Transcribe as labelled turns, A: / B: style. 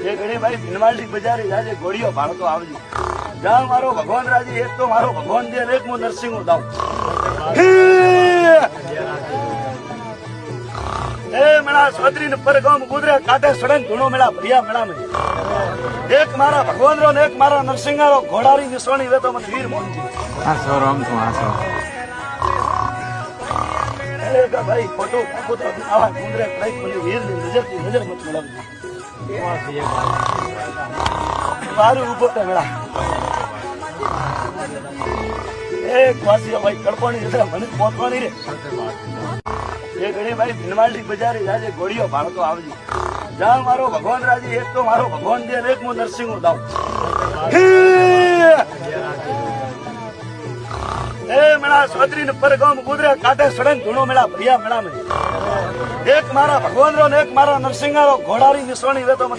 A: એ ઘણી ભાઈ ભીનવાડી બજારે જાજે ઘોડીઓ ભાળતો આવજો. જ્યાં મારો ભગવાન રાજી, એક તો મારો ભગવાન દે એક હું નરસિંહ દાઉં. એ મેળા સોદરી ને પરગામ ગુદરે કાઢે સડન ધૂણો મેળા ભરિયા મેળા મેં એક મારા ભગવાન રો ને એક મારા નરસિંહારો ઘોડારી નિસોણી વેતો મને વીર મોનજી.
B: હા સો રામ છું હા સો
A: ભાઈ ફોટો ફોટો આવા ગુંદરે કઈ મને વીર ની નજર મત મેળવજો. મારું ઉભો તો મેળા એક વાસી ભાઈ કડપોની જરા મને પહોંચવાની રે. એ ઘણી ભાઈ ભીનવાડી બજારે જાજે ઘોડીઓ ભાળતો આવજો. જ્યાં મારો ભગવાન રાજી, એક તો મારો ભગવાન દે એક હું નરસિંહ દાઉં. એ મેળા સોદરી ને પરગામ ગુદરે કાઢે સડન ધૂણો મેળા ભરિયા મેળા મેં એક મારા ભગવાન રો ને એક મારા નરસિંહારો ઘોડારી નિસોણી વેતો મને